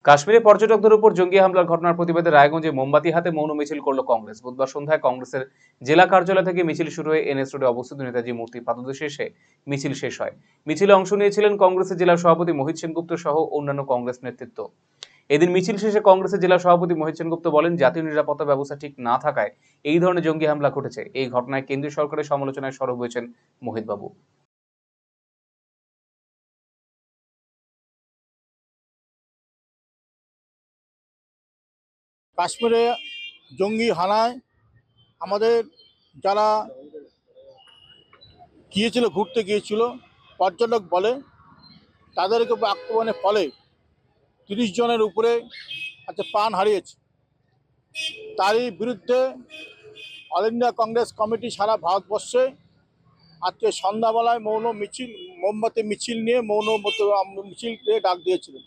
কাশ্মীরে পর্যটকদের উপর জঙ্গি হামলার ঘটনার প্রতিবাদে রায়গঞ্জে মোমবাতি হাতে মৌন মিছিল করল কংগ্রেস। বুধবার সন্ধ্যায় কংগ্রেসের জেলা কার্যালয় থেকে মিছিল শুরু হয়ে এনএস রোডে অবস্থিত নেতাজি মূর্তির পাদদেশে এসে মিছিল শেষ হয়। মিছিলে অংশ নিয়েছিলেন কংগ্রেসের জেলা সভাপতি মোহিত সেনগুপ্ত সহ অন্যান্য কংগ্রেস নেতৃত্ব। এদিন মিছিল শেষে কংগ্রেসের জেলা সভাপতি মোহিত সেনগুপ্ত বলেন, জাতীয় নিরাপত্তা ব্যবস্থা ঠিক না থাকায় এই ধরনের জঙ্গি হামলা ঘটেছে। এই ঘটনায় কেন্দ্রীয় সরকারের সমালোচনায় সরব হয়েছেন মোহিত বাবু। কাশ্মীরে জঙ্গি হানায় আমাদের যারা ঘুরতে গিয়েছিল পর্যটক বলে, তাদেরকে আক্রমণের ফলে 30 জনের উপরে প্রাণ হারিয়েছে। তারই বিরুদ্ধে অল ইন্ডিয়া কংগ্রেস কমিটি সারা ভারতবর্ষে আজকে সন্ধ্যাবেলায় মোমবাতি মিছিল নিয়ে মিছিল ডাক দিয়েছিলেন।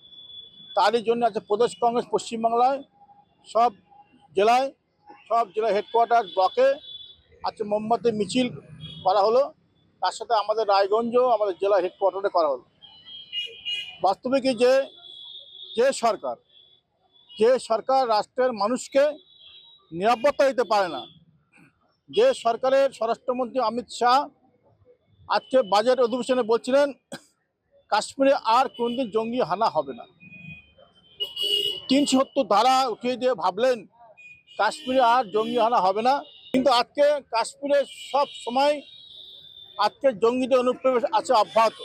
তারই জন্য আজকে প্রদেশ কংগ্রেস পশ্চিমবাংলায় সব জেলা হেডকোয়ার্টার ব্লকে আজকে মোমবাতি মিছিল করা হলো। তার সাথে আমাদের রায়গঞ্জও আমাদের জেলা হেডকোয়ার্টারে করা হলো। বাস্তবিক যে সরকার রাষ্ট্রের মানুষকে নিরাপত্তা দিতে পারে না, যে সরকারের স্বরাষ্ট্রমন্ত্রী অমিত শাহ আজকে বাজেট অধিবেশনে বলছিলেন কাশ্মীরে আর কোনদিন জঙ্গি হানা হবে না, 370 ধারা উঠিয়ে দিয়ে ভাবলেন কাশ্মীরে আর জঙ্গি হানা হবে না। কিন্তু আজকে কাশ্মীরে সব সময় আজকে জঙ্গিদের অনুপ্রবেশ আছে অব্যাহত।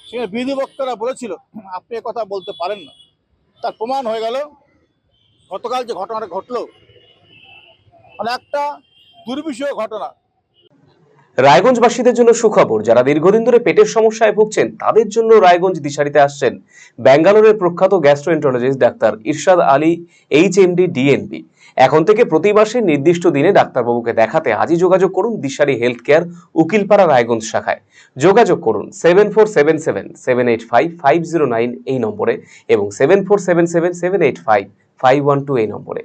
সেখানে বিধি বক্তারা বলেছিল আপনি কথা বলতে পারেন না। তার প্রমাণ হয়ে গেল গতকাল যে ঘটনাটা ঘটলো, মানে একটা দুর্বিষহ ঘটনা। রায়গঞ্জবাসীদের জন্য সুখবর, যারা দীর্ঘদিন ধরে পেটের সমস্যায় ভুগছেন তাদের জন্য রায়গঞ্জ দিশারিতে আসছেন ব্যাঙ্গালোরের প্রখ্যাত গ্যাস্ট্রোএন্টারোলজিস্ট ডাক্তার ইরশাদ আলী এইচএমডি ডিএনবি। এখন থেকে প্রতি মাসে নির্দিষ্ট দিনে ডাক্তারবাবুকে দেখাতে আজই যোগাযোগ করুন দিশারি হেলথ কেয়ার উকিলপাড়া রায়গঞ্জ শাখায়। যোগাযোগ করুন 7477785509 এই নম্বরে এবং 7477785512 এই নম্বরে।